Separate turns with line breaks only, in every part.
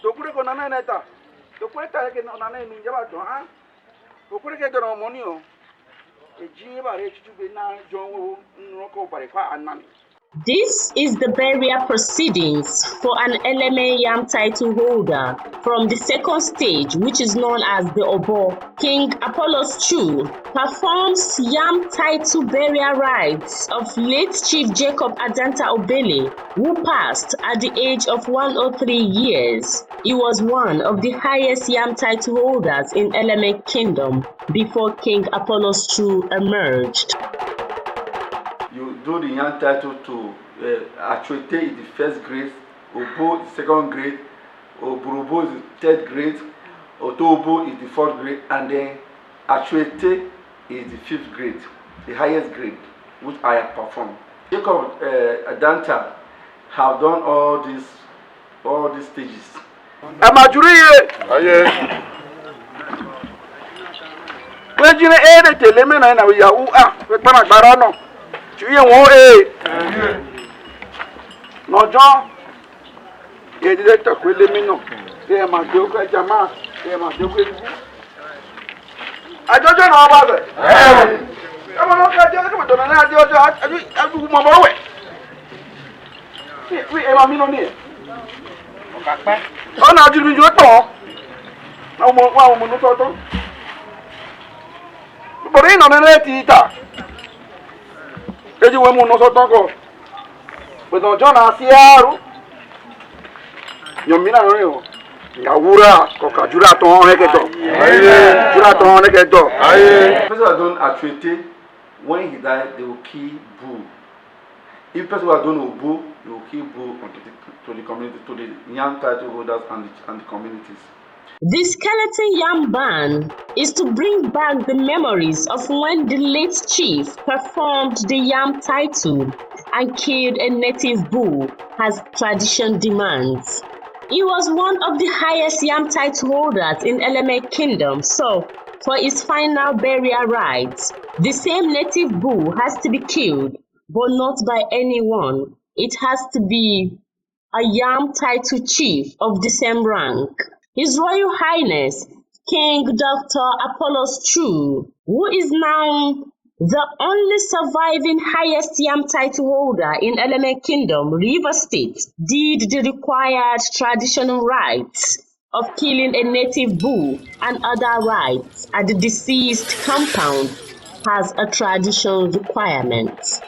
Dokure ko nana neta. Dokure ta ke nana nu jaba to ha. Dokure ke do money o. Eji ba re chuchu be na jonwo nroko bare kwa anani.
This is the burial proceedings for an Eleme Yam title holder from the second stage, which is known as the Obo. King Apollos II performs Yam title burial rites of late Chief Jacob Adanta Obele, who passed at the age of 103 years. He was one of the highest Yam title holders in Eleme Kingdom before King Apollos II emerged.
You do the Yam title to AchuEte is the first grade, Obo is second grade, Oburobo is the third grade, Otobo is the fourth grade, and then AchuEte is the fifth grade, the highest grade, which I have performed. Jacob Adanta have done all these stages. When you edit the lemon and we are with Panagarano. No, John, you did it with the minnow. They are my joke at Jama, they are my joke. I don't know about it. I'm not going to do my way. We are a millionaire. Oh, now you do it all. No more, one more. But ain't on an eater. Eji wemu no sotoko. But on John Asiaru. Yomina no. Ngawura koka jura ton neketo. Aye. Jura ton neketo. Aye. Person that don't AchuEte, when he died, they will kill bull. If person that don't Obo, they will kill bull to the community, to the young title holders and the communities.
The skeleton yam ban is to bring back the memories of when the late chief performed the yam title and killed a native bull as tradition demands. He was one of the highest yam title holders in Eleme Kingdom, so for his final burial rites, the same native bull has to be killed, but not by anyone. It has to be a yam title chief of the same rank. His Royal Highness King Dr. Apollos II, who is now the only surviving highest yam title holder in Eleme Kingdom, River State, did the required traditional rites of killing a native bull and other rites at the deceased compound as a traditional requirement.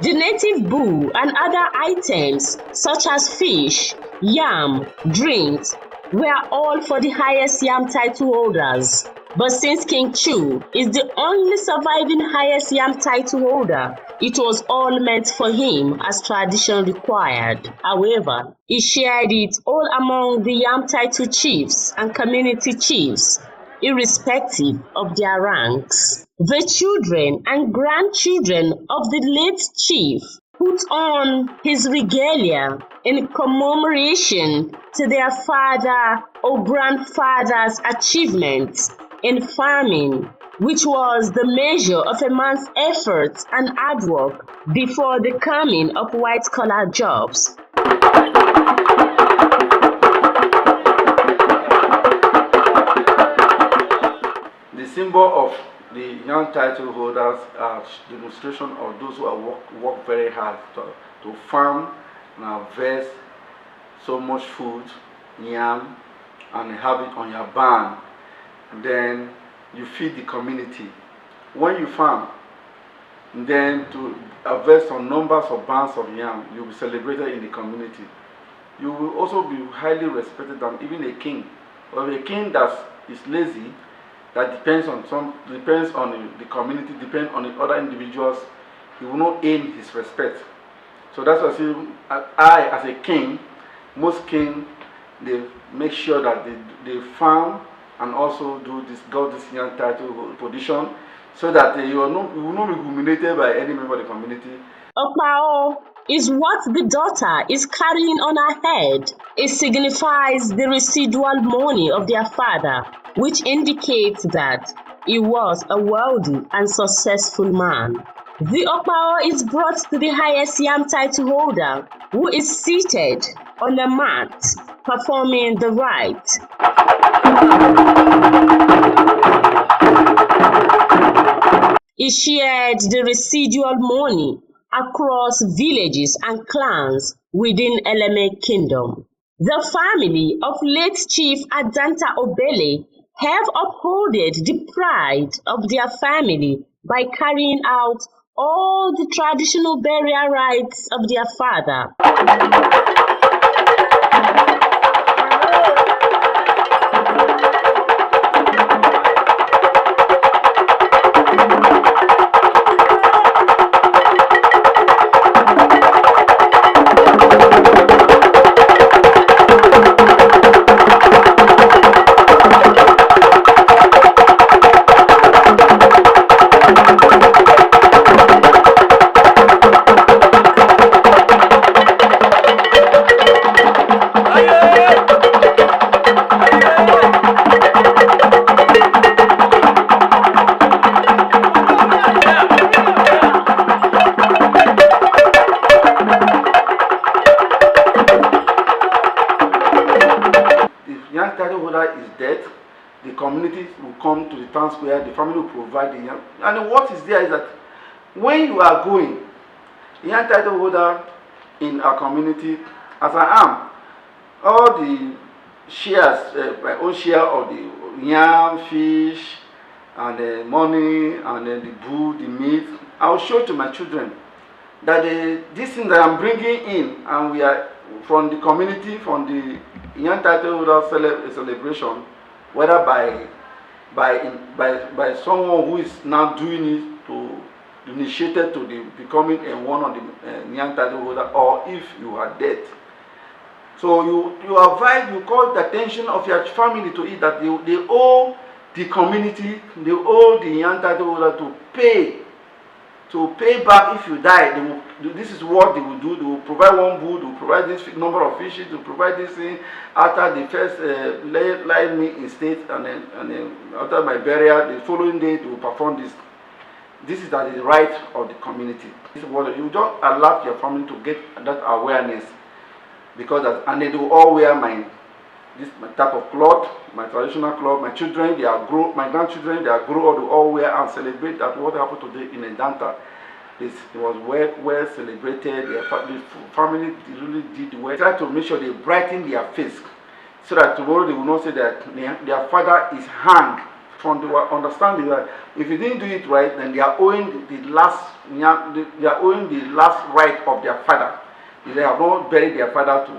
The native bull and other items such as fish, yam, drinks were all for the highest yam title holders. But since King Chu is the only surviving highest yam title holder, it was all meant for him as tradition required. However, he shared it all among the yam title chiefs and community chiefs, irrespective of their ranks. The children and grandchildren of the late chief put on his regalia in commemoration to their father or grandfather's achievements in farming, which was the measure of a man's effort and hard work before the coming of white-collar jobs.
The symbol of the young title holders are demonstration of those who have worked very hard to farm and harvest so much food, yam, and have it on your barn. Then you feed the community. When you farm, then to harvest some numbers of barns of yam, you'll be celebrated in the community. You will also be highly respected than even a king. Or a king that is lazy, that depends on the community, depends on the other individuals, he will not earn his respect. So that's why I as a king, most kings, they make sure that they farm and also got this young title position, so that you will not be humiliated by any member of the community.
Okpao is what the daughter is carrying on her head. It signifies the residual money of their father, which indicates that He was a wealthy and successful man. The Okpao is brought to the highest yam title holder, who is seated on a mat performing the rite. He shared the residual money across villages and clans within Eleme Kingdom. The family of late Chief Adanta Obele have upholded the pride of their family by carrying out all the traditional burial rites of their father.
Young title holder is dead, the community will come to the town square, the family will provide the young. And what is there is that when you are going, the young title holder in our community, as I am, all the shares, my own share of the yam, fish, and the money, and then the bull, the meat, I will show to my children that this thing that I'm bringing in, and we are from the community, from the young title holder celebration, whether by someone who is now doing it to initiated to the becoming a one of the young title holder, or if you are dead. So you advise, you call the attention of your family to it that they owe the community, they owe the young title holder to pay back if you die. This is what they will do. They will provide one bull, they will provide this number of fishes, they will provide this thing after the first lay me in state, and then after my burial, the following day they will perform this. This is the right of the community. This is what you don't allow your family to get that awareness, because and they do all wear my type of cloth, my traditional cloth. My children, my grandchildren, they are grow, they all wear and celebrate that what happened today in Edanta. It was well celebrated. The family really did well. Try to make sure they brighten their face, so that tomorrow they will not say that their father is hanged. From the understanding that if you didn't do it right, then they are owing the last right of their father. If they have not buried their father to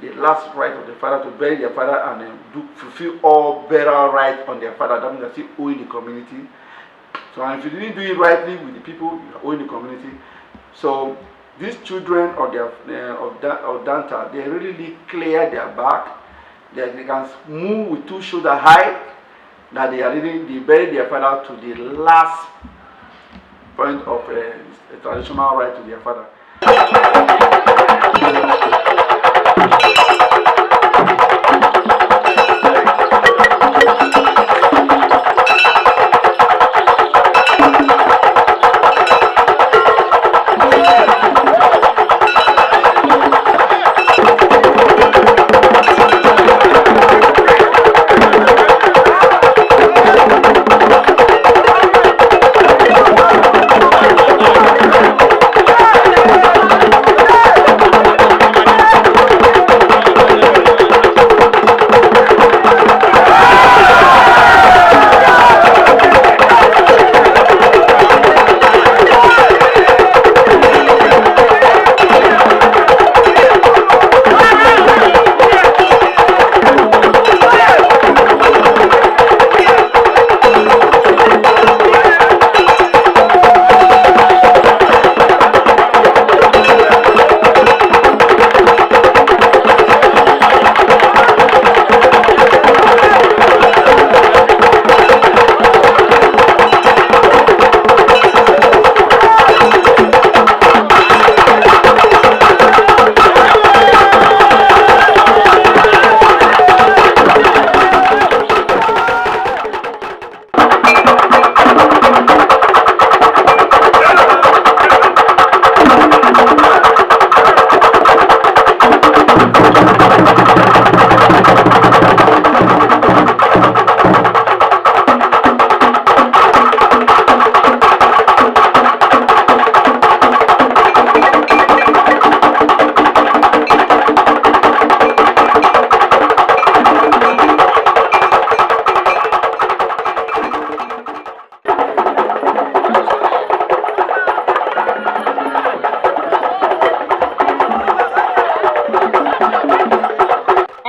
the last right of the father, to bury their father and then fulfill all burial right on their father, that means they're still owing the community. So, and if you didn't do it rightly with the people, you are owing the community. So these children of Danta, they really clear their back. They can move with two shoulder high. That they bury their father to the last point of a traditional right to their father.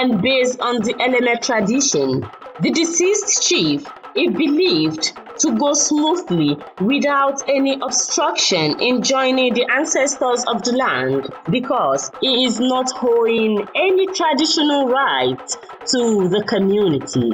And based on the Eleme tradition, the deceased chief is believed to go smoothly without any obstruction in joining the ancestors of the land because he is not owing any traditional right to the community.